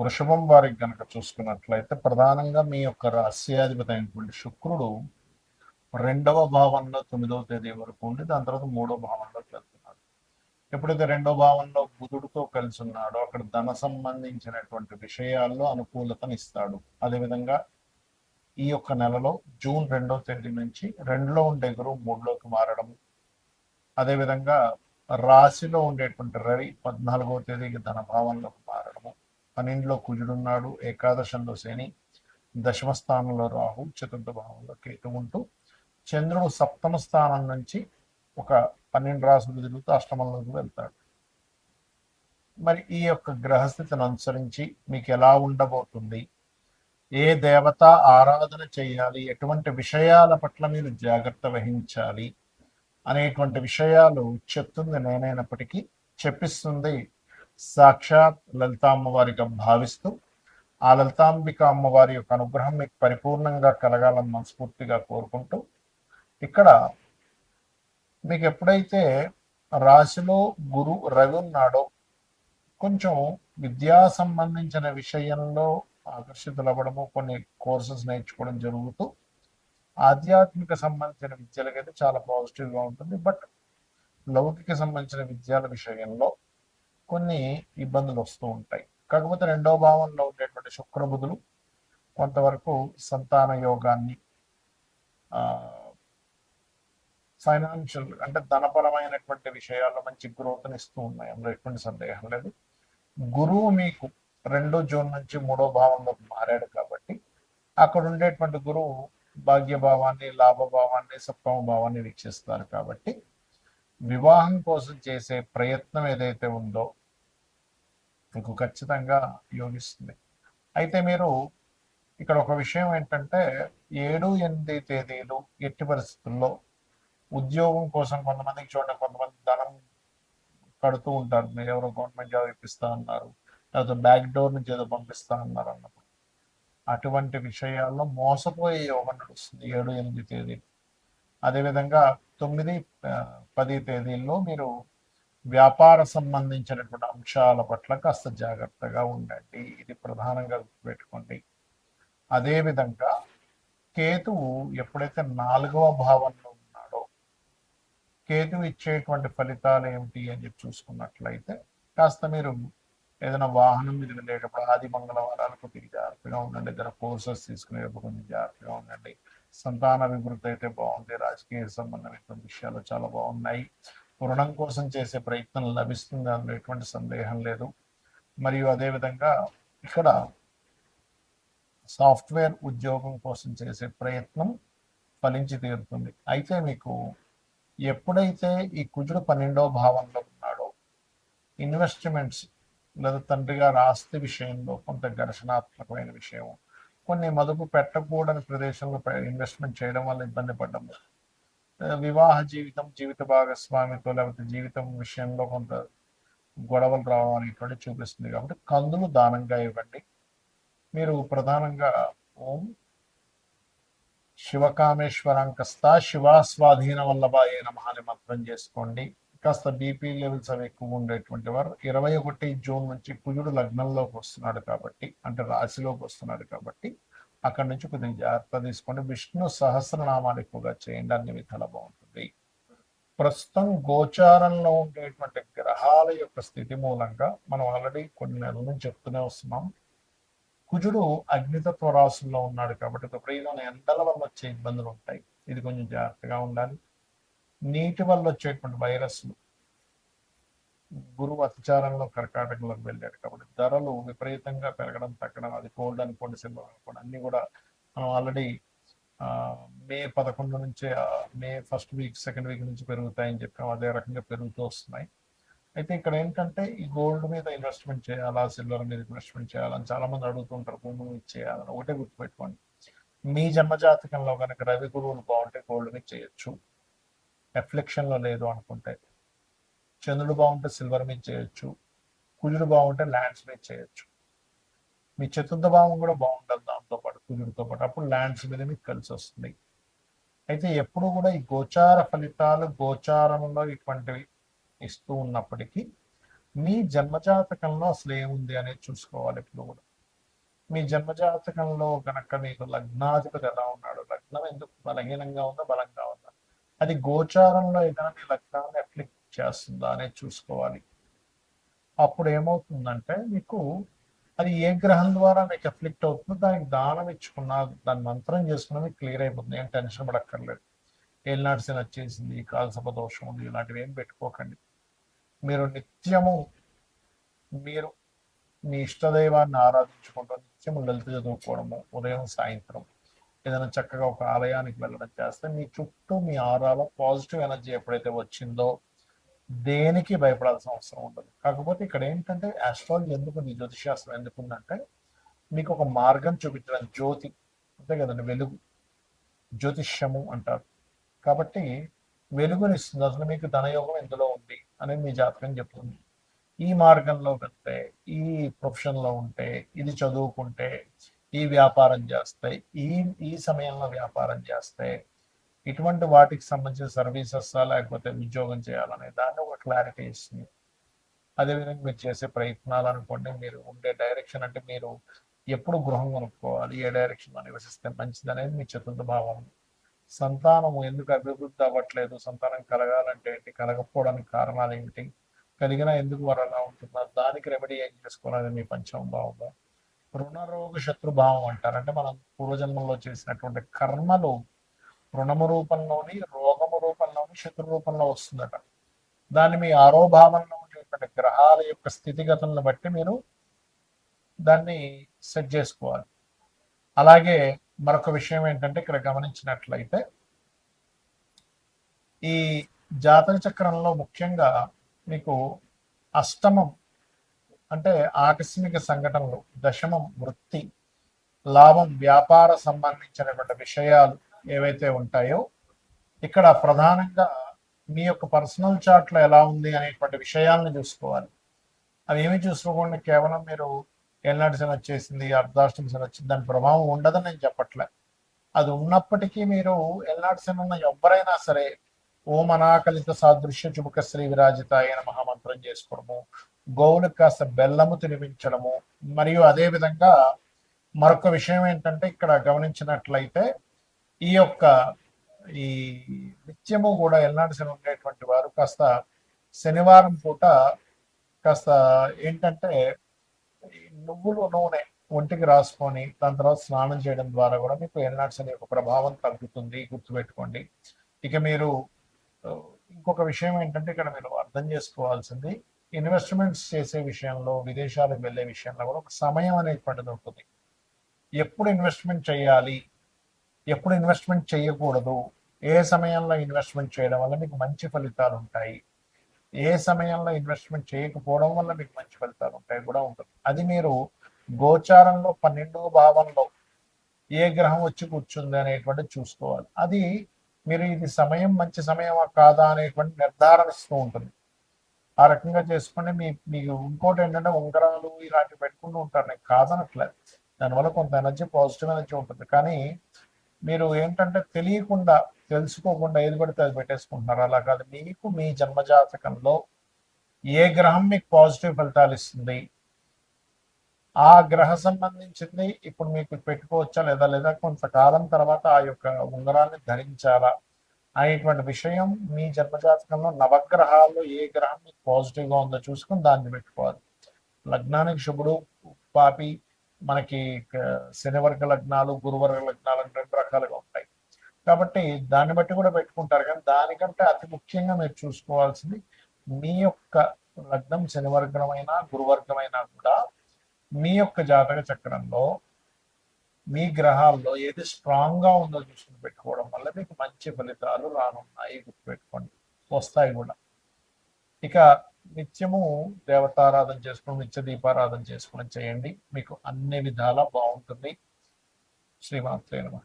వృషభం వారికి గనక చూసుకున్నట్లయితే ప్రధానంగా మీ యొక్క రాశ్యాధిపతి అయినటువంటి శుక్రుడు 2వ భావంలో 9వ తేదీ వరకు ఉండి దాని తర్వాత 3వ భావంలోకి వెళ్తున్నాడు. ఎప్పుడైతే 2వ భావంలో బుధుడితో కలిసి ఉన్నాడో అక్కడ ధన సంబంధించినటువంటి విషయాల్లో అనుకూలతనిస్తాడు. అదేవిధంగా ఈ యొక్క నెలలో జూన్ 2వ తేదీ నుంచి 2లో ఉండే గురువు 3లోకి మారడం, అదేవిధంగా రాశిలో ఉండేటువంటి రవి 14వ తేదీకి ధనభావంలోకి మారడము, 12లో కుజుడున్నాడు, ఏకాదశంలో శని, దశమ స్థానంలో రాహు, 4వ భావంలో కేతు ఉంటూ చంద్రుడు 7మ స్థానం నుంచి ఒక 12 రాసులు తిరుగుతూ అష్టమంలోకి వెళ్తాడు. మరి ఈ యొక్క గ్రహస్థితిని అనుసరించి మీకు ఎలా ఉండబోతుంది, ఏ దేవత ఆరాధన చేయాలి, ఎటువంటి విషయాల పట్ల మీరు జాగ్రత్త వహించాలి అనేటువంటి విషయాలు చెప్తుంది నేనైనప్పటికీ చెప్పిస్తుంది సాక్షాత్ లలిత అమ్మవారిగా భావిస్తూ ఆ లలితాంబిక అమ్మవారి యొక్క అనుగ్రహం మీకు పరిపూర్ణంగా కలగాలని మనస్ఫూర్తిగా కోరుకుంటూ, ఇక్కడ మీకు ఎప్పుడైతే రాశిలో గురు రవి ఉన్నాడో కొంచెం విద్యా సంబంధించిన విషయంలో ఆకర్షితులవ్వడము, కొన్ని కోర్సెస్ నేర్చుకోవడం జరుగుతూ ఆధ్యాత్మిక సంబంధించిన విద్యలకైతే చాలా పాజిటివ్గా ఉంటుంది. బట్ లౌకిక సంబంధించిన విద్యల విషయంలో కొన్ని ఇబ్బందులు వస్తూ ఉంటాయి. కాకపోతే 2వ భావంలో ఉండేటువంటి శుక్రబుధులు కొంతవరకు సంతాన యోగాన్ని, ఫైనాన్షియల్ అంటే ధనపరమైనటువంటి విషయాల్లో మంచి గ్రోత్ని ఇస్తూ ఉన్నాయి, అందులో ఎటువంటి సందేహం లేదు. గురువు మీకు 2 జూన్ నుంచి 3వ భావంలోకి మారాడు కాబట్టి అక్కడ ఉండేటువంటి గురువు భాగ్యభావాన్ని, లాభభావాన్ని, 7వ భావాన్ని వీక్షిస్తారు కాబట్టి వివాహం కోసం చేసే ప్రయత్నం ఏదైతే ఉందో మీకు ఖచ్చితంగా యోగిస్తుంది. అయితే మీరు ఇక్కడ ఒక విషయం ఏంటంటే 7, 8 తేదీలు ఎట్టి పరిస్థితుల్లో ఉద్యోగం కోసం కొంతమందికి చూడండి, కొంతమంది ధనం కడుతూ ఉంటారు, మీరు ఎవరో గవర్నమెంట్ జాబ్ ఇప్పిస్తా అన్నారు, లేకపోతే బ్యాక్ డోర్ నుంచి ఏదో పంపిస్తా అన్నారు అన్నప్పుడు అటువంటి విషయాల్లో మోసపోయే యోగం నడుస్తుంది 7, 8 తేదీలు. అదేవిధంగా 9, 10 తేదీల్లో మీరు వ్యాపార సంబంధించినటువంటి అంశాల పట్ల కాస్త జాగ్రత్తగా ఉండండి, ఇది ప్రధానంగా గుర్తుపెట్టుకోండి. అదేవిధంగా కేతువు ఎప్పుడైతే 4వ భావంలో ఉన్నాడో కేతువు ఇచ్చేటువంటి ఫలితాలు ఏమిటి అని చెప్పి చూసుకున్నట్లయితే కాస్త మీరు ఏదైనా వాహనం మీద వెళ్ళేటప్పుడు ఆది మంగళవారాలు కొద్దిగా జాగ్రత్తగా ఉండండి, ఏదైనా కోర్సెస్ తీసుకునేటప్పుడు కొంచెం జాగ్రత్తగా ఉండండి. సంతాన అభివృద్ధి అయితే బాగుంది, రాజకీయ సంబంధమైనటువంటి విషయాలు చాలా బాగున్నాయి, రుణం కోసం చేసే ప్రయత్నం లభిస్తుంది, అందులో ఎటువంటి సందేహం లేదు. మరియు అదేవిధంగా ఇక్కడ సాఫ్ట్వేర్ ఉద్యోగం కోసం చేసే ప్రయత్నం ఫలించి తీరుతుంది. అయితే మీకు ఎప్పుడైతే ఈ కుజుడు 12వ భావంలో ఉన్నాడో ఇన్వెస్ట్మెంట్స్ లేదా తండ్రి గారి ఆస్తి విషయంలో కొంత ఘర్షణాత్మకమైన విషయం, కొన్ని మదుపు పెట్టకూడని ప్రదేశంలో ఇన్వెస్ట్మెంట్ చేయడం వల్ల ఇబ్బంది పడ్డము, వివాహ జీవితం, జీవిత భాగస్వామితో లేకపోతే జీవితం విషయంలో కొంత గొడవలు రావడం అనేటువంటి చూపిస్తుంది. కాబట్టి కందులు దానంగా ఇవ్వండి. మీరు ప్రధానంగా ఓం శివకామేశ్వరాంకస్త శివాస్వాధీన వల్లభాయే నమః అని మంత్రం చేసుకోండి. కాస్త బీపీ లెవెల్స్ అవి ఎక్కువ ఉండేటువంటి వారు 21 జూన్ నుంచి కుజుడు లగ్నంలోకి వస్తున్నాడు కాబట్టి, అంటే రాశిలోకి వస్తున్నాడు కాబట్టి అక్కడి నుంచి కొద్దిగా జాగ్రత్త తీసుకోండి. విష్ణు సహస్రనామాలు ఎక్కువగా చేయండి, అన్ని విధాలా బాగుంటుంది. ప్రస్తుతం గోచారంలో ఉండేటువంటి గ్రహాల యొక్క స్థితి మూలంగా మనం ఆల్రెడీ కొన్ని నెలల నుంచి చెప్తూనే వస్తున్నాం, కుజుడు అగ్నితత్వ రాశుల్లో ఉన్నాడు కాబట్టి విపరీతమైన ఎండల వల్ల వచ్చే ఇబ్బందులు ఉంటాయి, ఇది కొంచెం జాగ్రత్తగా ఉండాలి. నీటి వల్ల వచ్చేటువంటి వైరస్లు, గురువు అతిచారంలో కర్కాటకంలోకి వెళ్ళాడు కాబట్టి ధరలు విపరీతంగా పెరగడం తగ్గడం, అది గోల్డ్ అనుకోండి, సిల్వర్ అనుకోండి, అన్ని కూడా మనం ఆల్రెడీ మే 11 నుంచి May first week second week నుంచి పెరుగుతాయని చెప్పాం, అదే రకంగా పెరుగుతూ వస్తున్నాయి. అయితే ఇక్కడ ఏంటంటే ఈ గోల్డ్ మీద ఇన్వెస్ట్మెంట్ చేయాలా, సిల్వర్ మీద ఇన్వెస్ట్మెంట్ చేయాలని చాలా మంది అడుగుతుంటారు, భూములు ఇచ్చేయాలని. ఒకటే గుర్తుపెట్టుకోండి, మీ జన్మజాతకంలో కనుక రవి గురువులు బాగుంటే గోల్డ్ మీద చేయొచ్చు, ఎఫ్లెక్షన్లో లేదు అనుకుంటే. చంద్రుడు బాగుంటే సిల్వర్ మీద చేయొచ్చు, కుజుడు బాగుంటే ల్యాండ్స్ మీద చేయొచ్చు. మీ 4వ భావం కూడా బాగుంటుంది దాంతోపాటు, కుజుడితో పాటు, అప్పుడు ల్యాండ్స్ మీద మీకు కలిసి వస్తుంది. అయితే ఎప్పుడు కూడా ఈ గోచార ఫలితాలు గోచారంలో ఇటువంటివి ఇస్తూ ఉన్నప్పటికీ మీ జన్మజాతకంలో అసలు ఏముంది అనేది చూసుకోవాలి ఎప్పుడు కూడా. మీ జన్మజాతకంలో కనుక మీకు లగ్నాధిపతి ఎలా ఉన్నాడు, లగ్నం ఎందుకు బలహీనంగా ఉందా బలంగా ఉందా, అది గోచారంలో ఏదైనా మీ లగ్నాన్ని అఫ్లిక్ట్ చేస్తుందా అనేది చూసుకోవాలి. అప్పుడు ఏమవుతుందంటే మీకు అది ఏ గ్రహం ద్వారా మీకు అఫ్లిక్ట్ అవుతుందో దానికి దానం ఇచ్చుకున్నా, దాని మంత్రం చేసుకున్నా మీకు క్లియర్ అయిపోతుంది. ఏం టెన్షన్ పడక్కర్లేదు. ఏలినాటి శని వచ్చేసింది, కాలసర్ప దోషం ఉంది, ఇలాంటివి ఏం పెట్టుకోకండి. మీరు నిత్యము మీరు మీ ఇష్టదైవాన్ని ఆరాధించుకుంటూ నిత్యము లలిత చదువుకోవడము, ఉదయం సాయంత్రం ఏదైనా చక్కగా ఒక ఆలయానికి వెళ్ళడం చేస్తే మీ చుట్టూ మీ ఆరాలో పాజిటివ్ ఎనర్జీ ఎప్పుడైతే వచ్చిందో దేనికి భయపడాల్సిన అవసరం ఉండదు. కాకపోతే ఇక్కడ ఏంటంటే ఆస్ట్రాలజీ ఎందుకు, జ్యోతిషాస్త్రం ఎందుకుందంటే మీకు ఒక మార్గం చూపించడం, జ్యోతి అంతే కదండి, వెలుగు, జ్యోతిష్యము అంటారు. కాబట్టి వెలుగునిస్తుంది. అసలు మీకు ధనయోగం ఎందులో ఉంది అనేది మీ జాతకం చెప్తుంది. ఈ మార్గంలో వెళ్తే, ఈ ప్రొఫెషన్లో ఉంటే, ఇది చదువుకుంటే, ఈ వ్యాపారం చేస్తే, ఈ ఈ సమయంలో వ్యాపారం చేస్తే, ఇటువంటి వాటికి సంబంధించిన సర్వీసెస్ లేకపోతే ఉద్యోగం చేయాలనే దాన్ని ఒక క్లారిటీ ఇస్తుంది. అదేవిధంగా మీరు చేసే ప్రయత్నాలు అనుకోండి, మీరు ఉండే డైరెక్షన్ అంటే మీరు ఎప్పుడు గృహం కొనుక్కోవాలి, ఏ డైరెక్షన్లో నివసిస్తే మంచిది అనేది మీ చతుర్థ భావం. సంతానం ఎందుకు అభివృద్ధి అవ్వట్లేదు, సంతానం కలగాలంటే ఏంటి, కలగకపోవడానికి కారణాలు ఏమిటి, కలిగినా ఎందుకు వారు అలా ఉంటున్నారు, దానికి రెమెడీ ఏం చేసుకోవాలని మీ పంచమ భావంలో. రుణరోగ శత్రుభావం అంటారు. అంటే మనం పూర్వజన్మల్లో చేసినటువంటి కర్మలు రుణము రూపంలోని, రోగము రూపంలోని, శత్రు రూపంలో వస్తుందట. దాన్ని మీ ఆరో భావంలో ఉండేటువంటి గ్రహాల యొక్క స్థితిగతులను బట్టి మీరు దాన్ని సెట్ చేసుకోవాలి. అలాగే మరొక విషయం ఏంటంటే ఇక్కడ గమనించినట్లయితే ఈ జాతక చక్రంలో ముఖ్యంగా మీకు అష్టమం అంటే ఆకస్మిక సంఘటనలు, దశమం వృత్తి, లాభం వ్యాపార సంబంధించినటువంటి విషయాలు ఏవైతే ఉంటాయో ఇక్కడ ప్రధానంగా మీ యొక్క పర్సనల్ చార్ట్లో ఎలా ఉంది అనేటువంటి విషయాలను చూసుకోవాలి. అవి ఏమి చూసుకోకుండా కేవలం మీరు ఏలినాటి శని వచ్చేసింది, అర్ధాష్టమి శని వచ్చింది, దాని ప్రభావం ఉండదని నేను చెప్పట్లే. అది ఉన్నప్పటికీ మీరు ఏలినాటి శని ఉన్న ఎవరైనా సరే ఓం అనాకలిత సాదృశ్య చుబుక శ్రీ విరాజిత అయిన మహామంత్రం చేసుకోవడము, గోవులకు కాస్త బెల్లము తినిపించడము, మరియు అదే విధంగా మరొక విషయం ఏంటంటే ఇక్కడ గమనించినట్లయితే ఈ యొక్క ఈ నిత్యము కూడా ఎల్నాడు శని ఉండేటువంటి వారు కాస్త శనివారం పూట కాస్త ఏంటంటే నువ్వులు నూనె ఒంటికి రాసుకొని దాని తర్వాత స్నానం చేయడం ద్వారా కూడా మీకు ఎల్నాడు శని యొక్క ప్రభావం తగ్గుతుంది, గుర్తుపెట్టుకోండి. ఇక మీరు ఇంకొక విషయం ఏంటంటే ఇక్కడ మీరు అర్థం చేసుకోవాల్సింది, ఇన్వెస్ట్మెంట్స్ చేసే విషయంలో, విదేశాలకు వెళ్ళే విషయంలో కూడా ఒక సమయం అనేటువంటిది ఉంటుంది. ఎప్పుడు ఇన్వెస్ట్మెంట్ చేయాలి, ఎప్పుడు ఇన్వెస్ట్మెంట్ చేయకూడదు, ఏ సమయంలో ఇన్వెస్ట్మెంట్ చేయడం వల్ల మీకు మంచి ఫలితాలు ఉంటాయి, ఏ సమయంలో ఇన్వెస్ట్మెంట్ చేయకపోవడం వల్ల మీకు మంచి ఫలితాలు ఉంటాయి కూడా ఉంటుంది. అది మీరు గోచారంలో 12వ భావంలో ఏ గ్రహం వచ్చి కూర్చుంది అనేటువంటి చూసుకోవాలి. అది మీరు ఇది సమయం మంచి సమయమా కాదా అనేటువంటి నిర్ధారణ ఇస్తూ ఉంటుంది. ఆ రకంగా చేసుకుని మీకు ఇంకోటి ఏంటంటే ఉంగరాలు ఇలాంటివి పెట్టుకుంటూ ఉంటారు, నేను కాదనట్లేదు. దానివల్ల కొంత ఎనర్జీ, పాజిటివ్ ఎనర్జీ ఉంటుంది. కానీ మీరు ఏంటంటే తెలియకుండా, తెలుసుకోకుండా ఏది పడితే అది పెట్టేసుకుంటున్నారు. అలా కాదు, మీకు మీ జన్మజాతకంలో ఏ గ్రహం మీకు పాజిటివ్ ఫలితాలు ఇస్తుంది, ఆ గ్రహ సంబంధించింది ఇప్పుడు మీకు పెట్టుకోవచ్చా లేదా కొంతకాలం తర్వాత ఆ యొక్క ఉంగరాన్ని ధరించాలా అనేటువంటి విషయం మీ జన్మజాతకంలో నవగ్రహాల్లో ఏ గ్రహం మీకు పాజిటివ్గా ఉందో చూసుకుని దాన్ని పెట్టుకోవాలి. లగ్నానికి శుభుడు పాపి, మనకి శనివర్గ లగ్నాలు, గురువర్గ లగ్నాలు అని 2 రకాలుగా ఉంటాయి. కాబట్టి దాన్ని బట్టి కూడా పెట్టుకుంటారు. కానీ దానికంటే అతి ముఖ్యంగా మీరు చూసుకోవాల్సింది మీ యొక్క లగ్నం శనివర్గమైనా గురువర్గమైనా కూడా మీ యొక్క జాతక చక్రంలో మీ గ్రహాల్లో ఏది స్ట్రాంగ్ గా ఉందో చూసుకుని పెట్టుకోవడం వల్ల మీకు మంచి ఫలితాలు రానున్నాయి, గుర్తుపెట్టుకోండి, వస్తాయి కూడా. ఇక నిత్యము దేవతారాధన చేసుకుని, నిత్య దీపారాధన చేసుకుని చేయండి, మీకు అన్ని విధాలా బాగుంటుంది. శ్రీమాత్రే నమః.